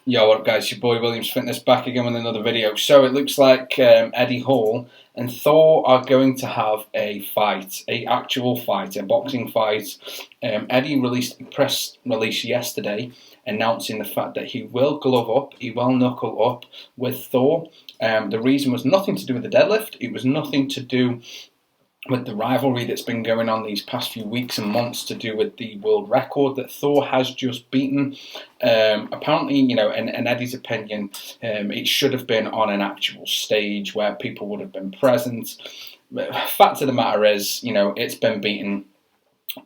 Yo, what up guys, your boy Williams Fitness back again with another video. So it looks like Eddie Hall and Thor are going to have a fight, a boxing fight. Eddie released a press release yesterday announcing the fact that he will glove up, he will knuckle up with Thor. The reason was nothing to do with the deadlift, it was nothing to do with the rivalry that's been going on these past few weeks and months to do with the world record that Thor has just beaten. Apparently, in Eddie's opinion, it should have been on an actual stage where people would have been present. Fact of the matter is, it's been beaten.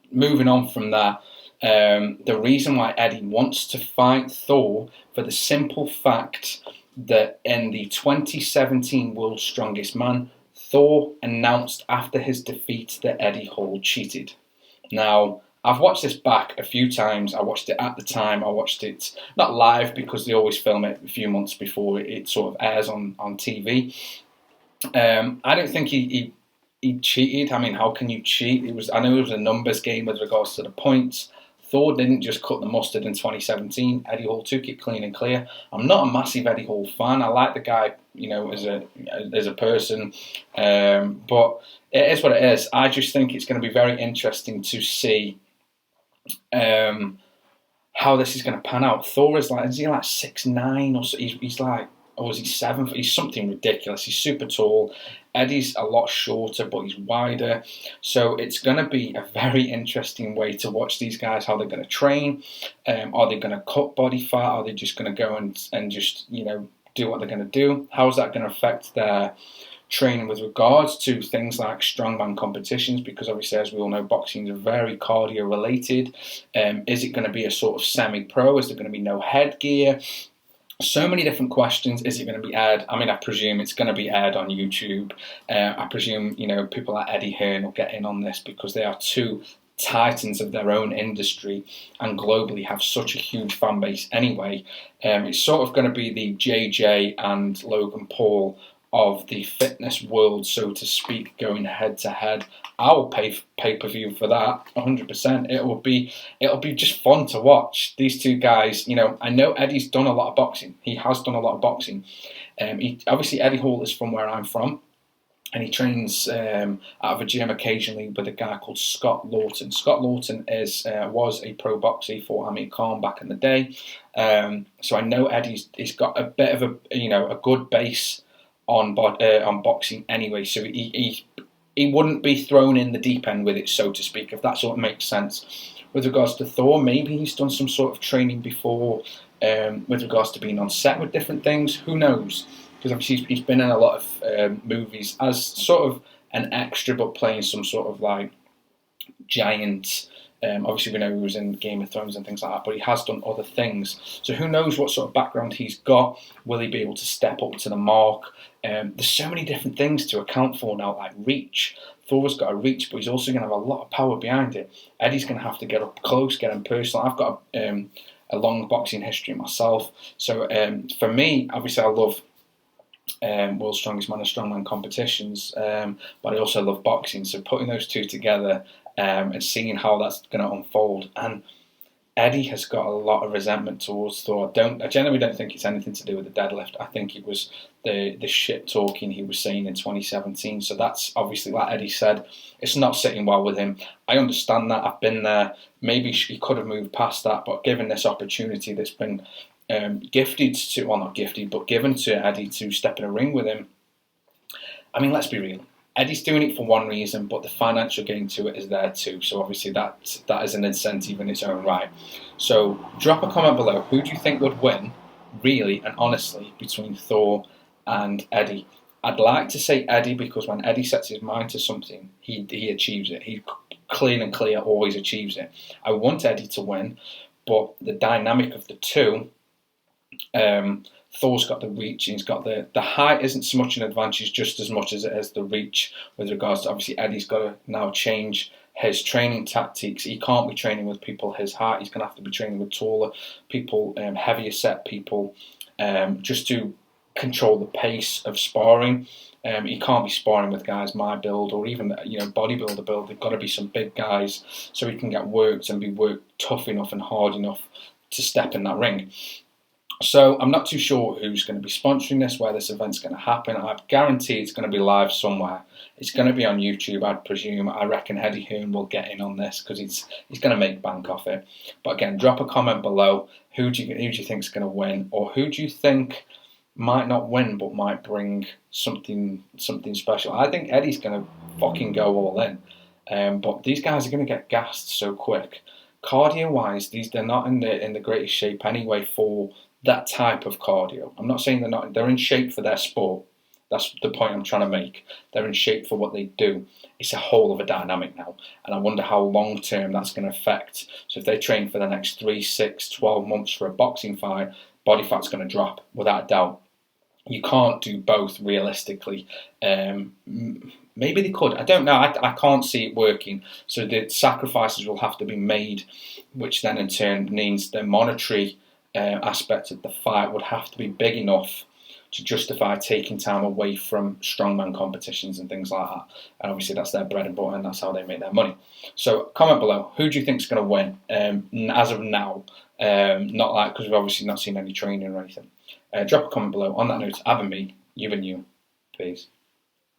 Moving on from that, the reason why Eddie wants to fight Thor for the simple fact that in the 2017 World's Strongest Man, Thor announced after his defeat that Eddie Hall cheated. Now, I've watched this back a few times. I watched it at the time. I watched it not live because they always film it a few months before it sort of airs on TV. I don't think he cheated. I mean, how can you cheat? I know it was a numbers game with regards to the points. Thor didn't just cut the mustard in 2017. Eddie Hall took it clean and clear. I'm not a massive Eddie Hall fan. I like the guy, as a person, but it is what it is. I just think it's going to be very interesting to see how this is going to pan out. Thor is he like 6'9" or so? He's like, or is he 7? He's something ridiculous. He's super tall. Eddie's a lot shorter, but he's wider. So it's going to be a very interesting way to watch these guys, how they're going to train. Are they going to cut body fat? Are they just going to go and just, do what they're going to do? How is that going to affect their training with regards to things like strongman competitions? Because obviously, as we all know, boxing is very cardio related. Is it going to be a sort of semi-pro? Is there going to be no headgear? So many different questions. Is it going to be aired? I mean, I presume it's going to be aired on YouTube. I presume, people like Eddie Hearn will get in on this because they are two titans of their own industry and globally have such a huge fan base anyway. It's sort of going to be the JJ and Logan Paul of the fitness world, so to speak, going head to head. I will pay pay-per-view for that 100%. It'll be just fun to watch these two guys. I know Eddie's done a lot of boxing. He has done a lot of boxing. Obviously Eddie Hall is from where I'm from, and he trains out of a gym occasionally with a guy called Scott Lawton. Scott Lawton was a pro boxer. He fought Amir Khan back in the day. So I know he's got a bit of a good base on boxing anyway, so he wouldn't be thrown in the deep end with it, so to speak, if that sort of makes sense. With regards to Thor, maybe he's done some sort of training before, with regards to being on set with different things. Who knows? Because obviously he's been in a lot of movies as sort of an extra, but playing some sort of like giant. Obviously, we know he was in Game of Thrones and things like that, but he has done other things. So who knows what sort of background he's got? Will he be able to step up to the mark? There's so many different things to account for now, like reach. Thor's got a reach, but he's also going to have a lot of power behind it. Eddie's going to have to get up close, get him personal. I've got a long boxing history myself. So for me, obviously, I love World's Strongest Man and Strongman competitions, but I also love boxing. So putting those two together and seeing how that's going to unfold. And Eddie has got a lot of resentment towards Thor. I generally don't think it's anything to do with the deadlift. I think it was the shit talking he was saying in 2017. So that's obviously, like Eddie said, it's not sitting well with him. I understand that. I've been there. Maybe he could have moved past that, but given this opportunity that's been given to Eddie to step in a ring with him, I mean, let's be real. Eddie's doing it for one reason, but the financial gain to it is there too. So obviously that is an incentive in its own right. So drop a comment below. Who do you think would win, really and honestly, between Thor and Eddie? I'd like to say Eddie, because when Eddie sets his mind to something, he achieves it. He clean and clear always achieves it. I want Eddie to win, but the dynamic of the two, Thor's got the reach, and he's got the height isn't so much an advantage just as much as it is the reach with regards to, obviously, Eddie's got to now change his training tactics. He can't be training with people his height. He's going to have to be training with taller people, heavier set people, just to control the pace of sparring. He can't be sparring with guys my build or even bodybuilder build. They've got to be some big guys so he can get worked and be worked tough enough and hard enough to step in that ring. So I'm not too sure who's going to be sponsoring this, where this event's going to happen. I guarantee it's going to be live somewhere. It's going to be on YouTube, I'd presume. I reckon Eddie Hearn will get in on this because he's going to make bank off it. But again, drop a comment below. Who do you think is going to win, or who do you think might not win but might bring something special? I think Eddie's going to fucking go all in, but these guys are going to get gassed so quick. Cardio wise, they're not in the greatest shape anyway for that type of cardio. I'm not saying they're not. They're in shape for their sport. That's the point I'm trying to make. They're in shape for what they do. It's a whole of a dynamic now, and I wonder how long term that's going to affect. So if they train for the next 3, 6, 12 months for a boxing fight, body fat's going to drop without a doubt. You can't do both realistically. Maybe they could. I don't know. I can't see it working. So the sacrifices will have to be made, which then in turn means the monetary aspect of the fight would have to be big enough to justify taking time away from strongman competitions and things like that. And obviously that's their bread and butter, and that's how they make their money. So comment below, who do you think is going to win as of now? Not like, because we've obviously not seen any training or anything. Drop a comment below. On that note, have a me, you and you. Peace.